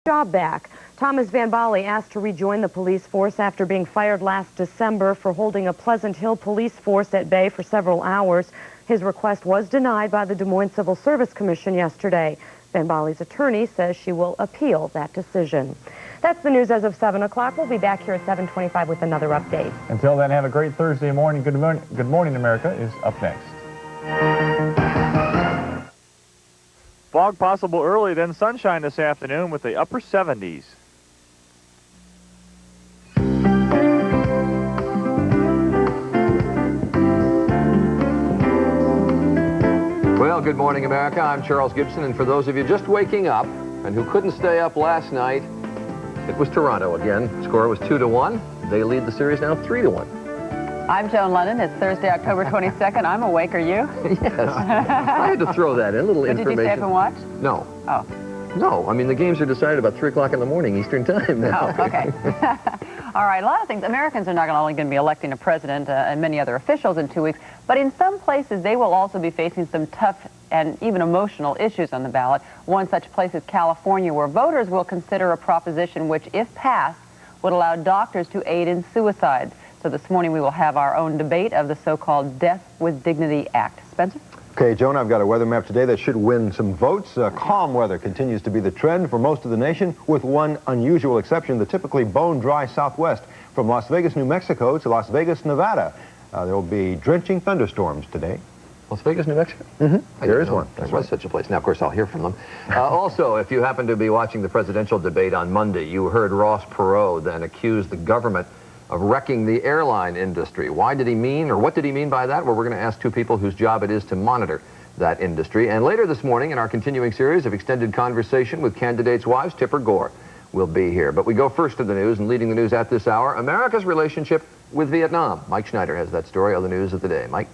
Job back. Thomas Van Bali asked to rejoin the police force after being fired last December for holding a Pleasant Hill police force at bay for several hours. His request was denied by the Des Moines Civil Service Commission yesterday. Van Bali's attorney says she will appeal that decision. That's the news as of 7 o'clock. We'll be back here at 7:25 with another update. Until then, have a great Thursday morning. Good Morning America is up next. Fog possible early, then sunshine this afternoon with the upper 70s. Well, good morning, America. I'm Charles Gibson, and for those of you just waking up and who couldn't stay up last night, it was Toronto again. Score was 2-1. They lead the series now 3-1. I'm Joan Lunden. It's Thursday, October 22nd. I'm awake. Are you? Yes. I had to throw that in, a little information. Did you stay up and watch? No. Oh. No, I mean, the games are decided about 3 o'clock in the morning Eastern time now. Oh, okay. All right, a lot of things. Americans are not only going to be electing a president and many other officials in 2 weeks, but in some places they will also be facing some tough and even emotional issues on the ballot. One such place is California, where voters will consider a proposition which, if passed, would allow doctors to aid in suicide. So this morning we will have our own debate of the so-called Death with Dignity Act. Spencer? Okay, Joan, I've got a weather map today that should win some votes. Calm weather continues to be the trend for most of the nation, with one unusual exception, the typically bone-dry southwest. From Las Vegas, New Mexico to Las Vegas, Nevada. There will be drenching thunderstorms today. Las Vegas, New Mexico? Mm-hmm. There is one. There was such a place. Now, of course, I'll hear from them. Also, if you happen to be watching the presidential debate on Monday, you heard Ross Perot then accuse the government of wrecking the airline industry. Why did he mean, or what did he mean by that? Well, we're going to ask 2 people whose job it is to monitor that industry. And later this morning, in our continuing series of extended conversation with candidates' wives, Tipper Gore will be here. But we go first to the news, and leading the news at this hour, America's relationship with Vietnam. Mike Schneider has that story on the news of the day. Mike?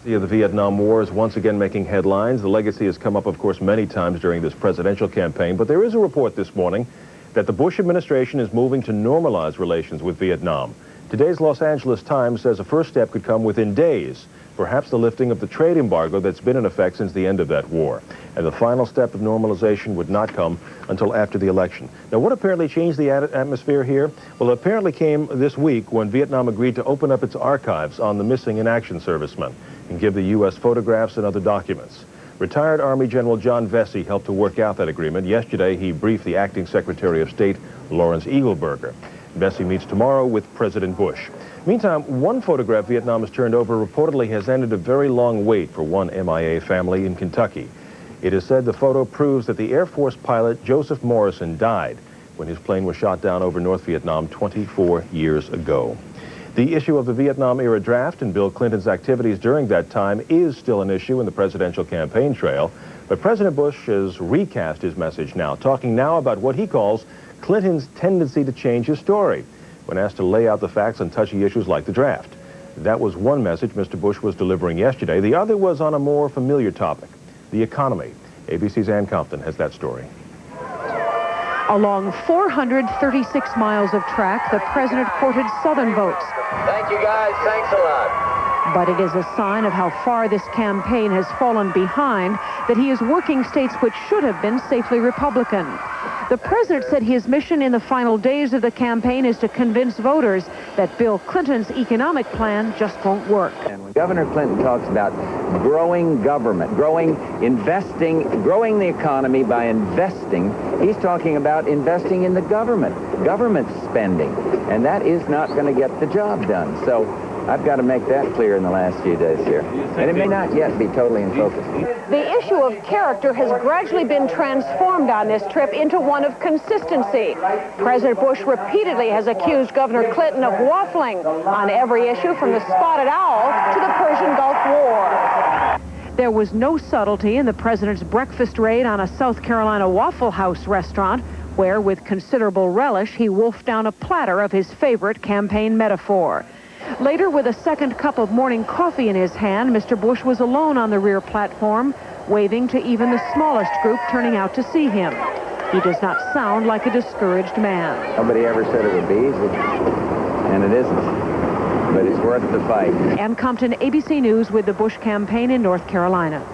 The Vietnam War is once again making headlines. The legacy has come up, of course, many times during this presidential campaign, but there is a report this morning that the Bush administration is moving to normalize relations with Vietnam. Today's Los Angeles Times says a first step could come within days, perhaps the lifting of the trade embargo that's been in effect since the end of that war. And the final step of normalization would not come until after the election. Now, what apparently changed the atmosphere here? Well, it apparently came this week when Vietnam agreed to open up its archives on the missing in action servicemen and give the U.S. photographs and other documents. Retired Army General John Vesey helped to work out that agreement. Yesterday, he briefed the acting Secretary of State, Lawrence Eagleburger. Vesey meets tomorrow with President Bush. Meantime, one photograph Vietnam has turned over reportedly has ended a very long wait for one MIA family in Kentucky. It is said the photo proves that the Air Force pilot Joseph Morrison died when his plane was shot down over North Vietnam 24 years ago. The issue of the Vietnam-era draft and Bill Clinton's activities during that time is still an issue in the presidential campaign trail, but President Bush has recast his message now, talking now about what he calls Clinton's tendency to change his story when asked to lay out the facts on touchy issues like the draft. That was one message Mr. Bush was delivering yesterday. The other was on a more familiar topic, the economy. ABC's Ann Compton has that story. Along 436 miles of track, the president courted Southern votes. Thank you, guys. Thanks a lot. But it is a sign of how far this campaign has fallen behind that he is working states which should have been safely Republican. The president said his mission in the final days of the campaign is to convince voters that Bill Clinton's economic plan just won't work. And when Governor Clinton talks about growing government, investing, growing the economy by investing, he's talking about investing in the government spending. And that is not going to get the job done. So I've got to make that clear in the last few days here. And it may not yet be totally in focus. The issue of character has gradually been transformed on this trip into one of consistency. President Bush repeatedly has accused Governor Clinton of waffling on every issue from the spotted owl to the Persian Gulf War. There was no subtlety in the president's breakfast raid on a South Carolina Waffle House restaurant, where, with considerable relish, he wolfed down a platter of his favorite campaign metaphor. Later, with a second cup of morning coffee in his hand, Mr. Bush was alone on the rear platform, waving to even the smallest group turning out to see him. He does not sound like a discouraged man. Nobody ever said it would be easy, and it isn't. But it's worth the fight. Ann Compton, ABC News, with the Bush campaign in North Carolina.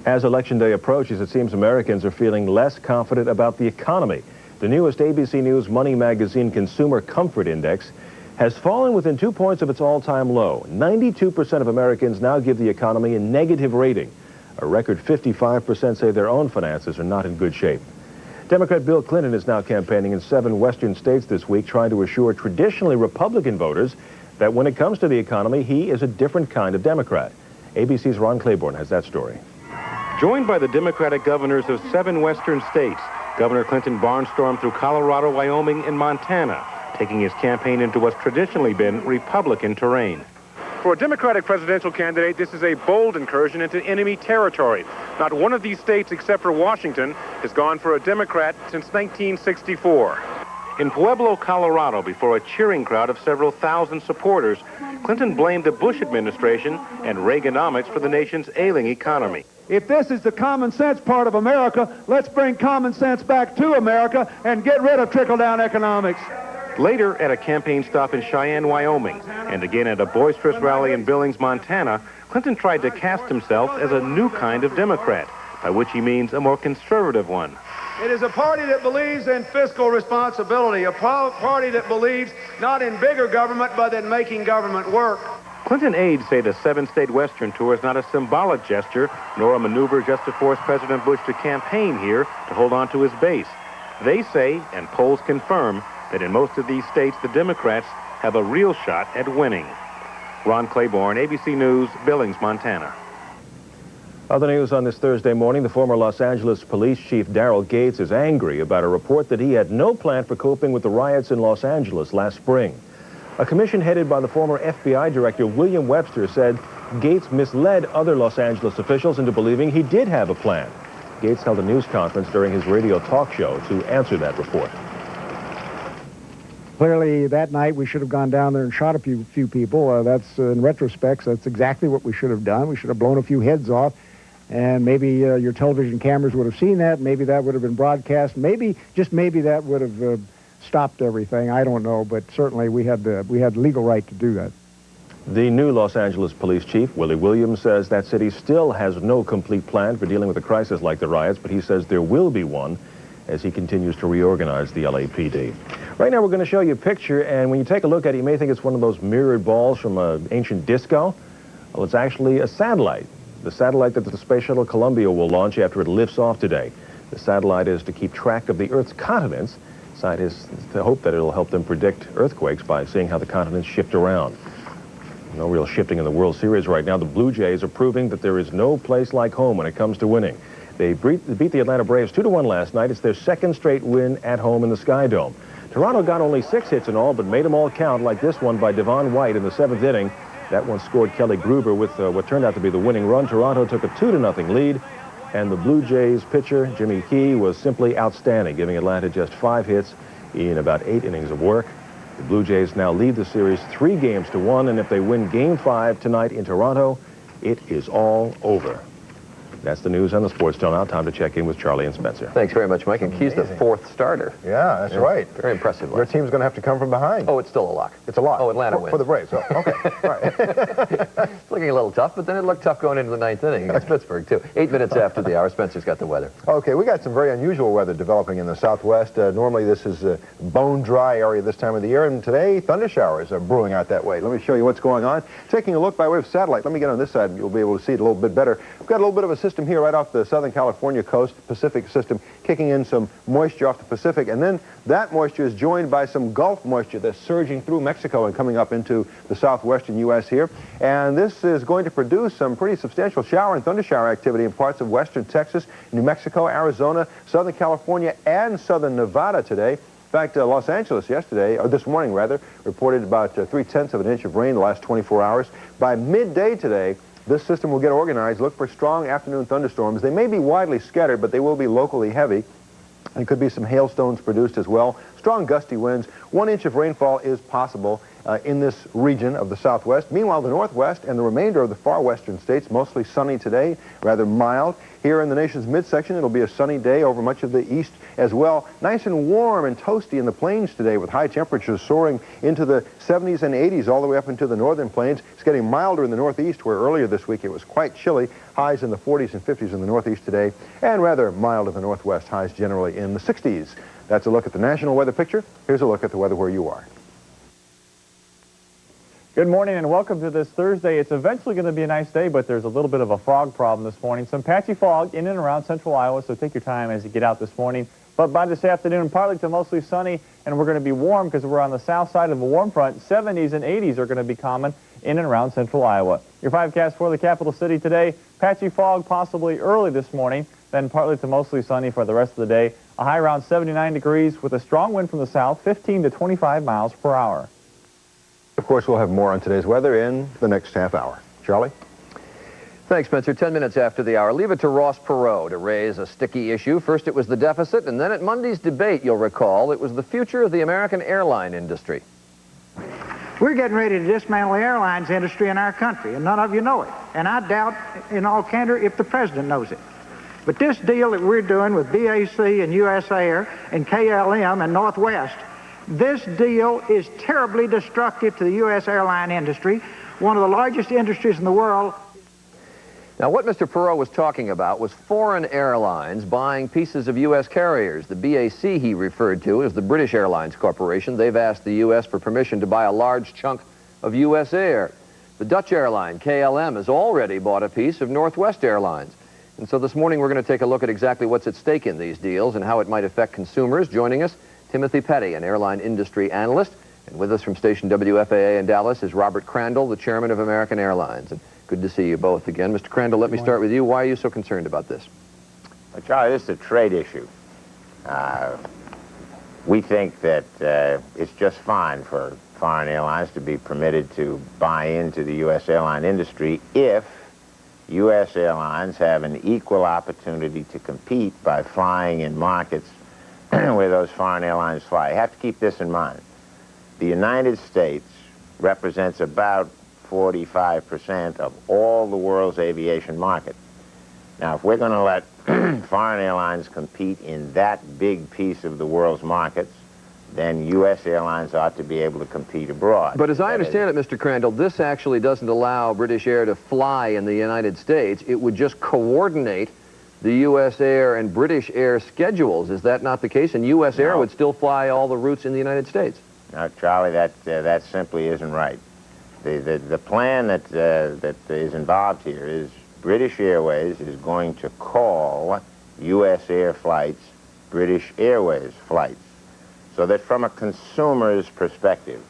As Election Day approaches, it seems Americans are feeling less confident about the economy. The newest ABC News Money Magazine Consumer Comfort Index has fallen within 2 points of its all-time low. 92% of Americans now give the economy a negative rating. A record 55% say their own finances are not in good shape. Democrat Bill Clinton is now campaigning in 7 western states this week, trying to assure traditionally Republican voters that when it comes to the economy, he is a different kind of Democrat. ABC's Ron Claiborne has that story. Joined by the Democratic governors of 7 western states, Governor Clinton barnstormed through Colorado, Wyoming, and Montana, taking his campaign into what's traditionally been Republican terrain. For a Democratic presidential candidate, this is a bold incursion into enemy territory. Not one of these states, except for Washington, has gone for a Democrat since 1964. In Pueblo, Colorado, before a cheering crowd of several thousand supporters, Clinton blamed the Bush administration and Reaganomics for the nation's ailing economy. If this is the common sense part of America, let's bring common sense back to America and get rid of trickle-down economics. Later, at a campaign stop in Cheyenne, Wyoming, and again at a boisterous rally in Billings, Montana, Clinton tried to cast himself as a new kind of Democrat, by which he means a more conservative one. It is a party that believes in fiscal responsibility, a party that believes not in bigger government, but in making government work. Clinton aides say the 7-state Western tour is not a symbolic gesture, nor a maneuver just to force President Bush to campaign here to hold on to his base. They say, and polls confirm, that in most of these states, the Democrats have a real shot at winning. Ron Claiborne, ABC News, Billings, Montana. Other news on this Thursday morning, the former Los Angeles police chief Daryl Gates is angry about a report that he had no plan for coping with the riots in Los Angeles last spring. A commission headed by the former FBI director William Webster said Gates misled other Los Angeles officials into believing he did have a plan. Gates held a news conference during his radio talk show to answer that report. Clearly, that night we should have gone down there and shot a few people. That's in retrospect, that's exactly what we should have done. We should have blown a few heads off, and maybe your television cameras would have seen that. Maybe that would have been broadcast. Maybe, just maybe, that would have stopped everything. I don't know, but certainly we had legal right to do that. The new Los Angeles police chief, Willie Williams, says that city still has no complete plan for dealing with a crisis like the riots, but he says there will be one as he continues to reorganize the LAPD. Right now we're going to show you a picture, and when you take a look at it, you may think it's one of those mirrored balls from an ancient disco. Well, it's actually a satellite. The satellite that the Space Shuttle Columbia will launch after it lifts off today. The satellite is to keep track of the Earth's continents. Scientists hope that it'll help them predict earthquakes by seeing how the continents shift around. No real shifting in the World Series right now. The Blue Jays are proving that there is no place like home when it comes to winning. They beat the Atlanta Braves 2-1 last night. It's their 2nd straight win at home in the Sky Dome. Toronto got only 6 hits in all, but made them all count, like this one by Devon White in the 7th inning. That one scored Kelly Gruber with what turned out to be the winning run. Toronto took a 2-0 lead, and the Blue Jays pitcher, Jimmy Key, was simply outstanding, giving Atlanta just 5 hits in about 8 innings of work. The Blue Jays now lead the series 3-1, and if they win Game 5 tonight in Toronto, it is all over. That's the news on the Sports Till now. Time to check in with Charlie and Spencer. Thanks very much, Mike. And Key's the 4th starter. Yeah, that's right. Very impressive. Your team's going to have to come from behind. Oh, it's still a lock. It's a lock. Oh, Atlanta wins. For the Braves. Oh, okay. All right. It's looking a little tough, but then it looked tough going into the 9th inning against Pittsburgh, too. 8 minutes after the hour, Spencer's got the weather. Okay, we got some very unusual weather developing in the Southwest. Normally, this is a bone-dry area this time of the year, and today, thunder showers are brewing out that way. Let me show you what's going on. Taking a look by way of satellite. Let me get on this side. You'll be able to see it a little bit better. We've got a little bit of a system here right off the Southern California coast, Pacific system, kicking in some moisture off the Pacific, and then that moisture is joined by some Gulf moisture that's surging through Mexico and coming up into the southwestern U.S. here. And this is going to produce some pretty substantial shower and thunder shower activity in parts of western Texas, New Mexico, Arizona, Southern California, and southern Nevada today. In fact, Los Angeles yesterday, or this morning rather, reported about 3/10 of an inch of rain the last 24 hours. By midday today, this system will get organized. Look for strong afternoon thunderstorms. They may be widely scattered, but they will be locally heavy. And could be some hailstones produced as well. Strong gusty winds. 1 inch of rainfall is possible. in this region of the Southwest. Meanwhile, the Northwest and the remainder of the far western states, mostly sunny today, rather mild. Here in the nation's midsection, it'll be a sunny day over much of the east as well. Nice and warm and toasty in the plains today, with high temperatures soaring into the 70s and 80s all the way up into the northern plains. It's getting milder in the northeast, where earlier this week it was quite chilly. Highs in the 40s and 50s in the northeast today, and rather mild in the northwest. Highs generally in the 60s. That's a look at the national weather picture. Here's a look at the weather where you are. Good morning and welcome to this Thursday. It's eventually going to be a nice day, but there's a little bit of a fog problem this morning. Some patchy fog in and around central Iowa, so take your time as you get out this morning. But by this afternoon, partly to mostly sunny, and we're going to be warm because we're on the south side of a warm front. 70s and 80s are going to be common in and around central Iowa. Your 5-cast for the capital city today: patchy fog possibly early this morning, then partly to mostly sunny for the rest of the day. A high around 79 degrees with a strong wind from the south, 15 to 25 miles per hour. Of course, we'll have more on today's weather in the next half hour. Charlie? Thanks, Spencer. 10 minutes after the hour. Leave it to Ross Perot to raise a sticky issue. First it was the deficit, and then at Monday's debate, you'll recall, it was the future of the American airline industry. We're getting ready to dismantle the airlines industry in our country, and none of you know it. And I doubt, in all candor, if the president knows it. But this deal that we're doing with BAC and US Air and KLM and Northwest, this deal is terribly destructive to the U.S. airline industry, one of the largest industries in the world. Now, what Mr. Perot was talking about was foreign airlines buying pieces of U.S. carriers. The BAC he referred to is the British Airlines Corporation. They've asked the U.S. for permission to buy a large chunk of U.S. Air. The Dutch airline, KLM, has already bought a piece of Northwest Airlines. And so this morning we're going to take a look at exactly what's at stake in these deals and how it might affect consumers. Joining us, Timothy Petty, an airline industry analyst, and with us from station WFAA in Dallas is Robert Crandall, the chairman of American Airlines. And good to see you both again. Mr. Crandall, let me start with you. Why are you so concerned about this? Well, Charlie, this is a trade issue. We think that it's just fine for foreign airlines to be permitted to buy into the U.S. airline industry if U.S. airlines have an equal opportunity to compete by flying in markets where those foreign airlines fly. You have to keep this in mind. The United States represents about 45% of all the world's aviation market. Now, if we're going to let foreign airlines compete in that big piece of the world's markets, then U.S. airlines ought to be able to compete abroad. But as I understand it, Mr. Crandall, this actually doesn't allow British Air to fly in the United States. It would just coordinate the U.S. Air and British Air schedules. Is that not the case? And U.S. Air would still fly all the routes in the United States? No, Charlie, that simply isn't right. The plan that is involved here is British Airways is going to call U.S. Air flights British Airways flights, so that from a consumer's perspective,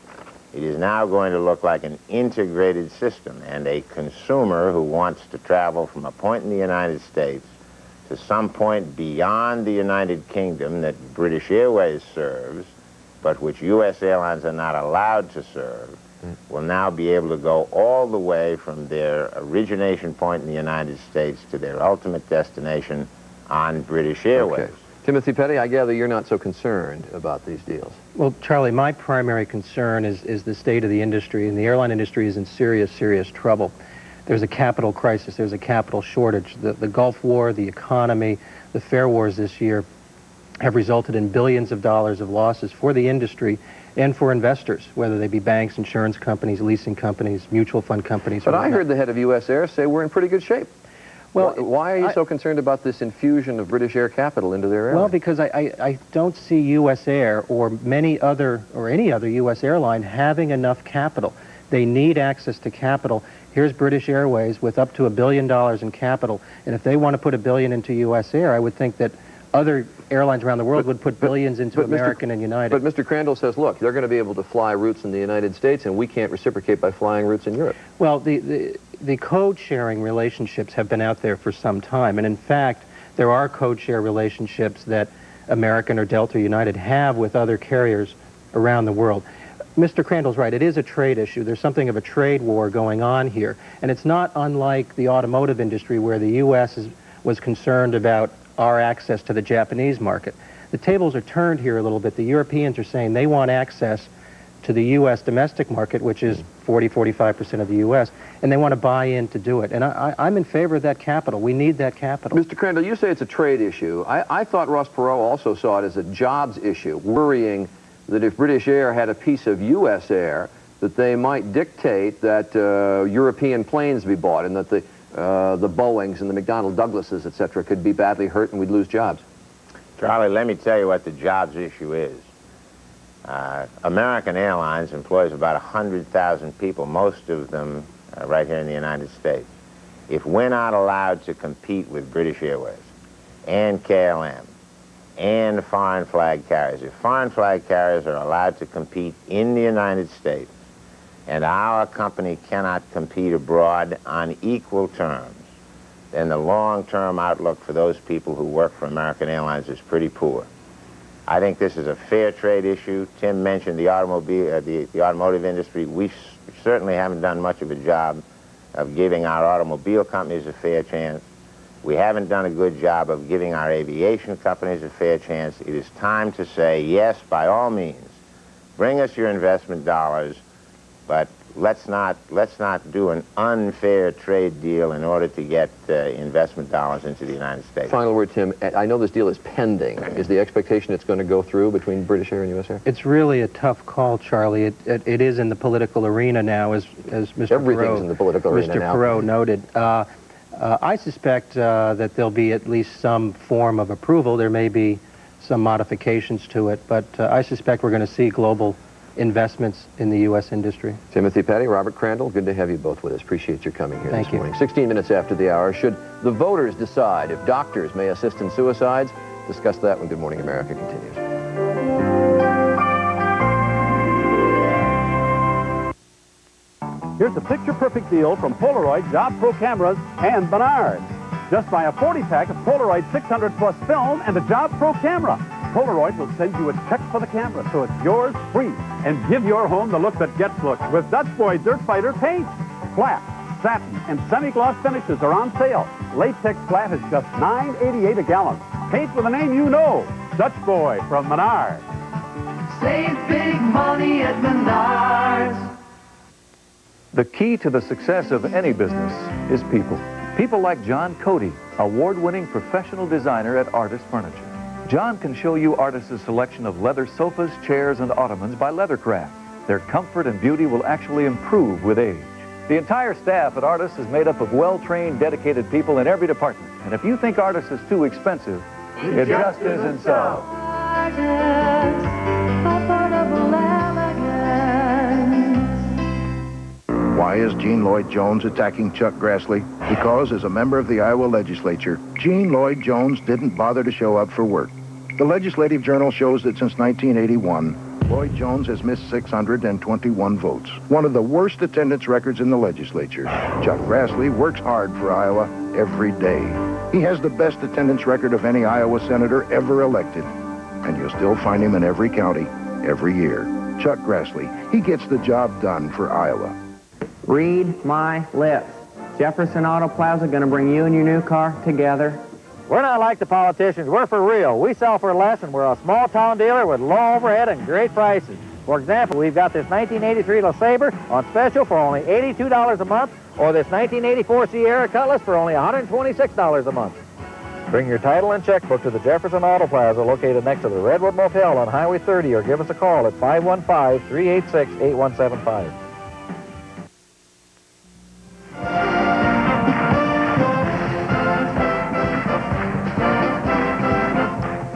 it is now going to look like an integrated system, and a consumer who wants to travel from a point in the United States to some point beyond the United Kingdom that British Airways serves, but which U.S. airlines are not allowed to serve, will now be able to go all the way from their origination point in the United States to their ultimate destination on British Airways. Okay. Timothy Petty, I gather you're not so concerned about these deals. Well, Charlie, my primary concern is the state of the industry, and the airline industry is in serious, serious trouble. There's a capital crisis. There's a capital shortage. The Gulf War, the economy, the fare wars this year have resulted in billions of dollars of losses for the industry and for investors, whether they be banks, insurance companies, leasing companies, mutual fund companies. But I heard the head of U.S. Air say we're in pretty good shape. Well, why are you so concerned about this infusion of British Air capital into their airline? Well, because I don't see U.S. Air or any other U.S. airline having enough capital. They need access to capital. Here's British Airways with up to $1 billion in capital, and if they want to put $1 billion into U.S. Air, I would think that other airlines around the world would put billions into American and United. But Mr. Crandall says, look, they're going to be able to fly routes in the United States, and we can't reciprocate by flying routes in Europe. Well, the code-sharing relationships have been out there for some time, and in fact, there are code-share relationships that American or Delta or United have with other carriers around the world. Mr. Crandall's right. It is a trade issue. There's something of a trade war going on here, and it's not unlike the automotive industry where the U.S. was concerned about our access to the Japanese market. The tables are turned here a little bit. The Europeans are saying they want access to the U.S. domestic market, which is 40–45% of the U.S., and they want to buy in to do it. And I'm in favor of that capital. We need that capital. Mr. Crandall, you say it's a trade issue. I thought Ross Perot also saw it as a jobs issue, worrying that if British Air had a piece of U.S. Air, that they might dictate that European planes be bought and that the Boeings and the McDonnell Douglases, et cetera, could be badly hurt and we'd lose jobs. Charlie, let me tell you what the jobs issue is. American Airlines employs about 100,000 people, most of them right here in the United States. If we're not allowed to compete with British Airways and KLM and foreign flag carriers, if foreign flag carriers are allowed to compete in the United States and our company cannot compete abroad on equal terms, then the long-term outlook for those people who work for American Airlines is pretty poor. I think this is a fair trade issue. Tim mentioned the automotive industry. We certainly haven't done much of a job of giving our automobile companies a fair chance. We haven't done a good job of giving our aviation companies a fair chance. It is time to say, yes, by all means, bring us your investment dollars, but let's not do an unfair trade deal in order to get investment dollars into the United States. Final word, Tim. I know this deal is pending. Is the expectation it's going to go through between British Air and U.S. Air? It's really a tough call, Charlie. It is in the political arena now, as Mr. Everything's in the political arena now. Mr. Perot noted. I suspect that there'll be at least some form of approval. There may be some modifications to it, but I suspect we're going to see global investments in the U.S. industry. Timothy Petty, Robert Crandall, good to have you both with us. Appreciate your coming here Thank this morning. 16 minutes after the hour. Should the voters decide if doctors may assist in suicides? Discuss that when Good Morning America continues. Here's a picture-perfect deal from Polaroid Job Pro Cameras and Menards. Just buy a 40-pack of Polaroid 600 Plus film and a Job Pro camera. Polaroid will send you a check for the camera, so it's yours free. And give your home the look that gets looks with Dutch Boy Dirt Fighter paint. Flat, satin, and semi-gloss finishes are on sale. Latex flat is just $9.88 a gallon. Paint with a name you know, Dutch Boy from Menards. Save big money at Menards. The key to the success of any business is people. People like John Cody, award-winning professional designer at Artist Furniture. John can show you Artist's selection of leather sofas, chairs, and ottomans by Leathercraft. Their comfort and beauty will actually improve with age. The entire staff at Artist is made up of well-trained, dedicated people in every department. And if you think Artist is too expensive, it just isn't so. Why is Gene Lloyd Jones attacking Chuck Grassley? Because as a member of the Iowa legislature, Gene Lloyd Jones didn't bother to show up for work. The Legislative Journal shows that since 1981, Lloyd Jones has missed 621 votes, one of the worst attendance records in the legislature. Chuck Grassley works hard for Iowa every day. He has the best attendance record of any Iowa senator ever elected, and you'll still find him in every county, every year. Chuck Grassley, he gets the job done for Iowa. Read my lips. Jefferson Auto Plaza going to bring you and your new car together. We're not like the politicians. We're for real. We sell for less, and we're a small-town dealer with low overhead and great prices. For example, we've got this 1983 LeSabre on special for only $82 a month, or this 1984 Sierra Cutlass for only $126 a month. Bring your title and checkbook to the Jefferson Auto Plaza located next to the Redwood Motel on Highway 30, or give us a call at 515-386-8175.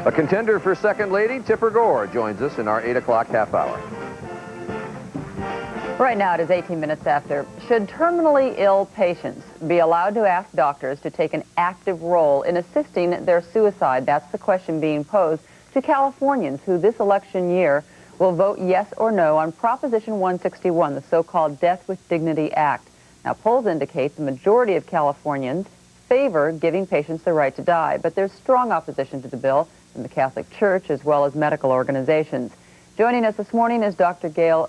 A contender for second lady, Tipper Gore, joins us in our 8 o'clock half hour. Right now it is 18 minutes after. Should terminally ill patients be allowed to ask doctors to take an active role in assisting their suicide? That's the question being posed to Californians who this election year will vote yes or no on Proposition 161, the so-called Death with Dignity Act. Now, polls indicate the majority of Californians favor giving patients the right to die, but there's strong opposition to the bill from the Catholic Church as well as medical organizations. Joining us this morning is Dr. Gail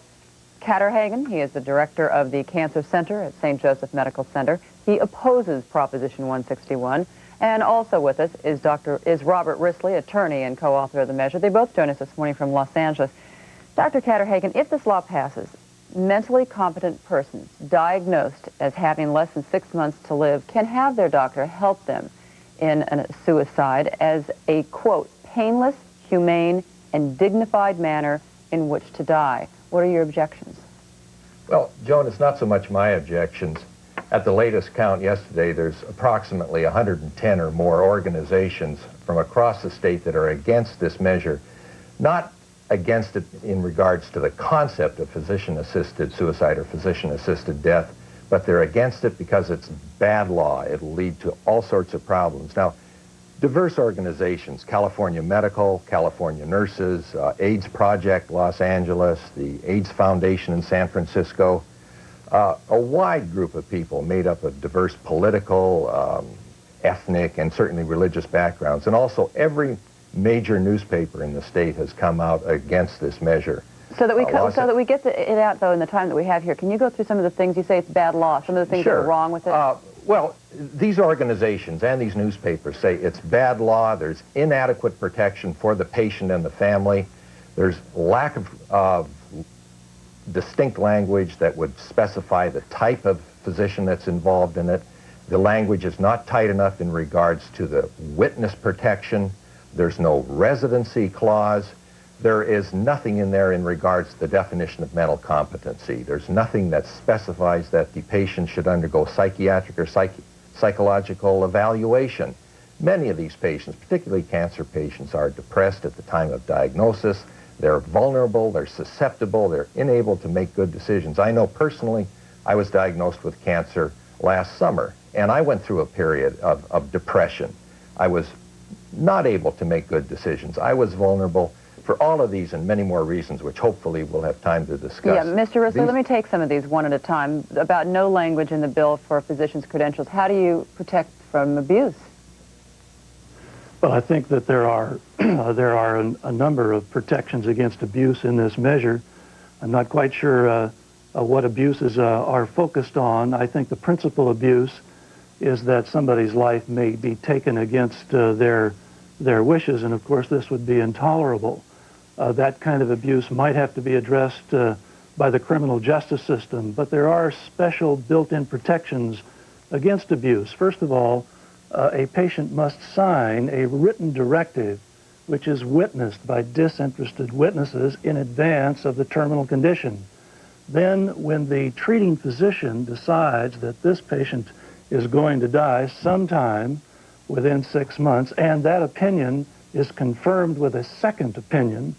Catterhagen. He is the director of the Cancer Center at St. Joseph Medical Center. He opposes Proposition 161. And also with us is Robert Risley, attorney and co-author of the measure. They both join us this morning from Los Angeles. Dr. Catterhagen, if this law passes, mentally competent persons diagnosed as having less than 6 months to live can have their doctor help them in a suicide as a, quote, painless, humane, and dignified manner in which to die. What are your objections? Well, Joan, it's not so much my objections. At the latest count yesterday, there's approximately 110 or more organizations from across the state that are against this measure. Not against it in regards to the concept of physician-assisted suicide or physician-assisted death, but they're against it because it's bad law. It'll lead to all sorts of problems. Now, diverse organizations, California Medical, California Nurses, AIDS Project Los Angeles, the AIDS Foundation in San Francisco, a wide group of people made up of diverse political, ethnic, and certainly religious backgrounds, and also every major newspaper in the state has come out against this measure. So that we get it out, though, in the time that we have here, can you go through some of the things you say it's bad law, some of the things that are wrong with it? Well, these organizations and these newspapers say it's bad law, there's inadequate protection for the patient and the family, there's lack of distinct language that would specify the type of physician that's involved in it, the language is not tight enough in regards to the witness protection, there's no residency clause, there is nothing in there in regards to the definition of mental competency. There's nothing that specifies that the patient should undergo psychiatric or psychological evaluation. Many of these patients, particularly cancer patients, are depressed at the time of diagnosis. They're vulnerable, they're susceptible, they're unable to make good decisions. I know personally, I was diagnosed with cancer last summer, and I went through a period of depression. I was not able to make good decisions. I was vulnerable. For all of these and many more reasons, which hopefully we'll have time to discuss. Yeah, Mr. Rissler, let me take some of these one at a time. About no language in the bill for physicians' credentials. How do you protect from abuse? Well, I think that there are a number of protections against abuse in this measure. I'm not quite sure what abuses are focused on. I think the principal abuse is that somebody's life may be taken against their wishes, and of course this would be intolerable. That kind of abuse might have to be addressed by the criminal justice system, but there are special built-in protections against abuse. First of all, a patient must sign a written directive which is witnessed by disinterested witnesses in advance of the terminal condition. Then, when the treating physician decides that this patient is going to die sometime within 6 months, and that opinion is confirmed with a second opinion,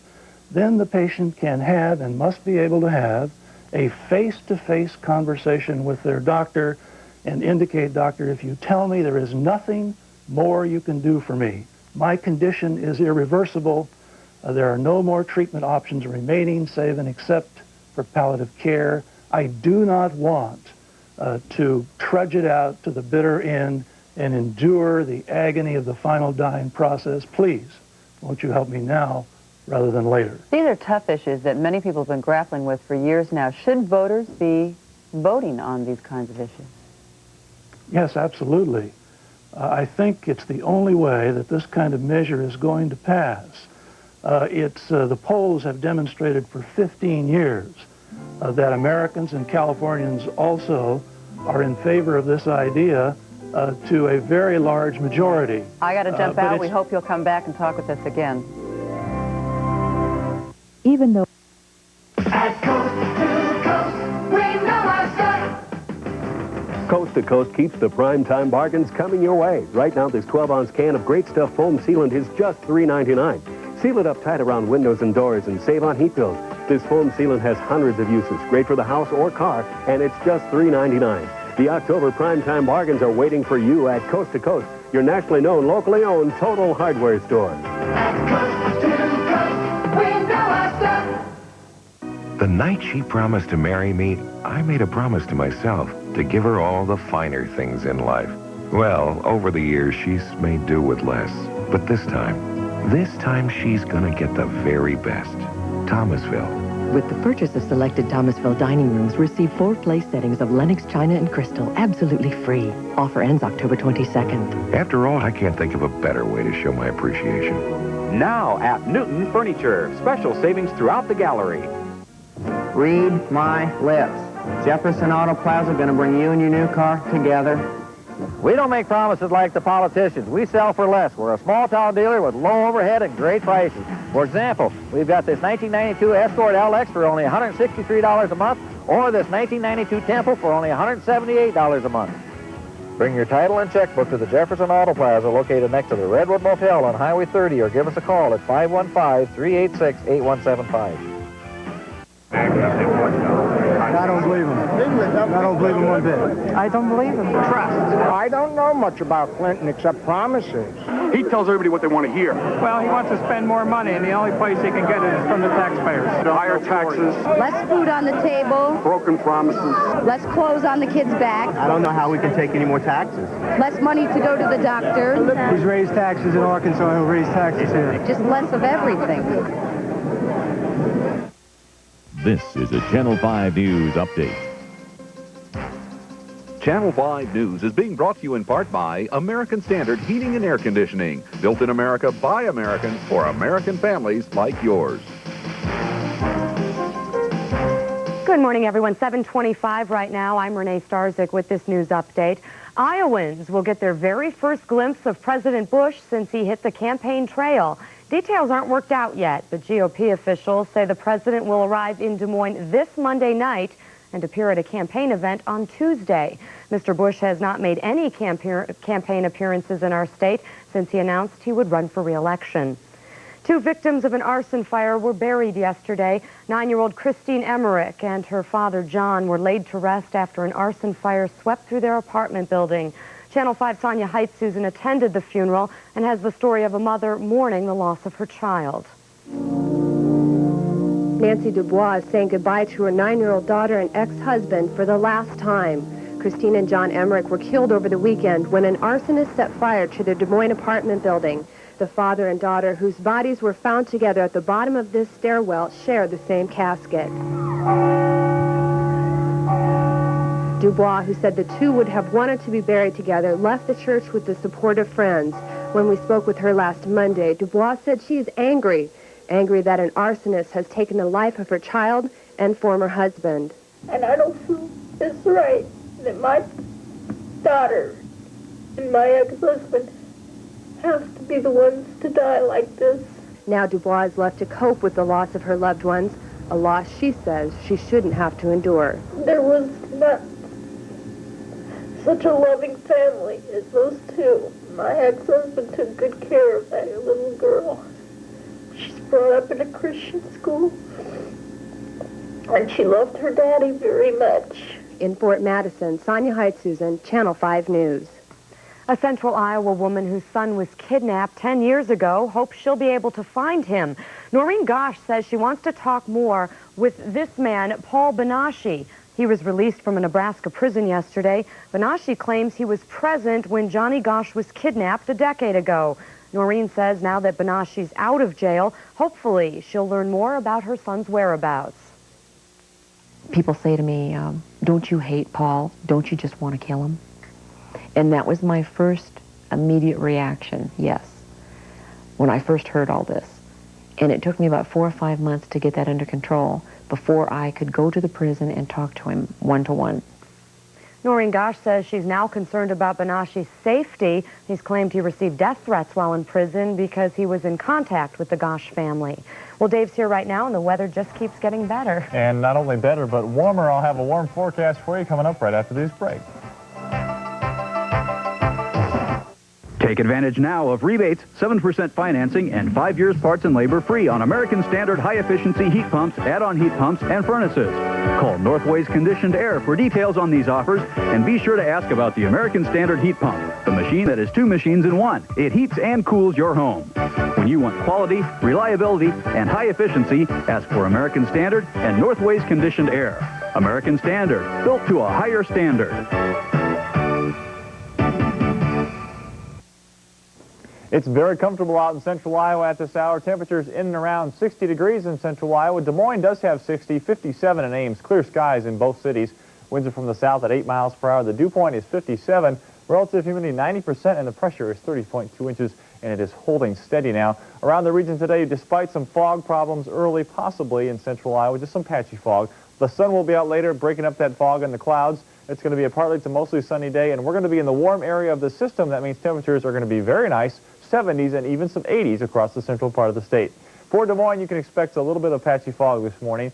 then the patient can have and must be able to have a face-to-face conversation with their doctor and indicate, doctor, if you tell me there is nothing more you can do for me, my condition is irreversible, there are no more treatment options remaining save and except for palliative care, I do not want to trudge it out to the bitter end and endure the agony of the final dying process. Please, won't you help me now rather than later? These are tough issues that many people have been grappling with for years now. Should voters be voting on these kinds of issues? Yes, absolutely. I think it's the only way that this kind of measure is going to pass. The polls have demonstrated for 15 years that Americans and Californians also are in favor of this idea to a very large majority. I got to jump out. We hope you'll come back and talk with us again. Even though Coast to Coast keeps the primetime bargains coming your way. Right now, this 12-ounce can of Great Stuff foam sealant is just $3.99. Seal it up tight around windows and doors and save on heat bills. This foam sealant has hundreds of uses, great for the house or car, and it's just $3.99. The October primetime bargains are waiting for you at Coast to Coast, your nationally known, locally owned total hardware store. The night she promised to marry me, I made a promise to myself to give her all the finer things in life. Well, over the years, she's made do with less. But this time she's gonna get the very best. Thomasville. with the purchase of selected Thomasville dining rooms, receive 4 place settings of Lennox china and crystal absolutely free. Offer ends October 22nd. After all, I can't think of a better way to show my appreciation. Now at Newton Furniture. Special savings throughout the gallery. Read my lips. Jefferson Auto Plaza going to bring you and your new car together. We don't make promises like the politicians. We sell for less. We're a small-town dealer with low overhead and great prices. For example, we've got this 1992 Escort LX for only $163 a month, or this 1992 Temple for only $178 a month. Bring your title and checkbook to the Jefferson Auto Plaza located next to the Redwood Motel on Highway 30, or give us a call at 515-386-8175. I don't believe him. I don't believe him one bit. I don't believe him. Trust. I don't know much about Clinton except promises. He tells everybody what they want to hear. Well, he wants to spend more money, and the only place he can get it is from the taxpayers. Higher taxes. Less food on the table. Broken promises. Less clothes on the kids' back. I don't know how we can take any more taxes. Less money to go to the doctor. He's raised taxes in Arkansas. He'll raise taxes here. Just less of everything. This is a Channel 5 News Update. Channel 5 News is being brought to you in part by American Standard Heating and Air Conditioning. Built in America by Americans for American families like yours. Good morning, everyone. 7:25 right now. I'm Renee Starzik with this news update. Iowans will get their very first glimpse of President Bush since he hit the campaign trail. Details aren't worked out yet, but GOP officials say the president will arrive in Des Moines this Monday night and appear at a campaign event on Tuesday. Mr. Bush has not made any campaign appearances in our state since he announced he would run for re-election. 2 victims of an arson fire were buried yesterday. 9-year-old Christine Emmerich and her father, John, were laid to rest after an arson fire swept through their apartment building. Channel 5's Sonia Heidt-Susan attended the funeral and has the story of a mother mourning the loss of her child. Nancy Dubois is saying goodbye to her 9-year-old daughter and ex-husband for the last time. Christine and John Emmerich were killed over the weekend when an arsonist set fire to their Des Moines apartment building. The father and daughter, whose bodies were found together at the bottom of this stairwell, share the same casket. Dubois, who said the two would have wanted to be buried together, left the church with the support of friends. When we spoke with her last Monday, Dubois said she is angry that an arsonist has taken the life of her child and former husband. And I don't feel it's right that my daughter and my ex-husband have to be the ones to die like this. Now Dubois is left to cope with the loss of her loved ones, a loss she says she shouldn't have to endure. There was not such a loving family as those two. My ex-husband took good care of that little girl. She's brought up in a Christian school, and she loved her daddy very much. In Fort Madison, Sonia Heidt-Susan, Channel 5 News. A Central Iowa woman whose son was kidnapped 10 years ago hopes she'll be able to find him. Noreen Gosch says she wants to talk more with this man, Paul Benashi. He was released from a Nebraska prison yesterday. Benashi claims he was present when Johnny Gosch was kidnapped a decade ago. Noreen says now that Benashi's out of jail, hopefully she'll learn more about her son's whereabouts. People say to me, don't you hate Paul? Don't you just want to kill him? And that was my first immediate reaction, yes, when I first heard all this. And it took me about 4 or 5 months to get that under control before I could go to the prison and talk to him one-to-one. Noreen Gosch says she's now concerned about Benashi's safety. He's claimed he received death threats while in prison because he was in contact with the Gosch family. Well, Dave's here right now, and the weather just keeps getting better. And not only better, but warmer. I'll have a warm forecast for you coming up right after this break. Take advantage now of rebates, 7% financing, and 5 years parts and labor free on American Standard high-efficiency heat pumps, add-on heat pumps, and furnaces. Call Northway's Conditioned Air for details on these offers, and be sure to ask about the American Standard heat pump, the machine that is 2 machines in one. It heats and cools your home. When you want quality, reliability, and high efficiency, ask for American Standard and Northway's Conditioned Air. American Standard, built to a higher standard. It's very comfortable out in central Iowa at this hour. Temperatures in and around 60 degrees in central Iowa. Des Moines does have 60, 57 in Ames. Clear skies in both cities. Winds are from the south at 8 miles per hour. The dew point is 57. Relative humidity 90%, and the pressure is 30.2 inches. and it is holding steady now. Around the region today, despite some fog problems early, possibly in central Iowa, just some patchy fog. The sun will be out later, breaking up that fog and the clouds. It's going to be a partly to mostly sunny day, and we're going to be in the warm area of the system. That means temperatures are going to be very nice, 70s and even some 80s across the central part of the state. For Des Moines, you can expect a little bit of patchy fog this morning.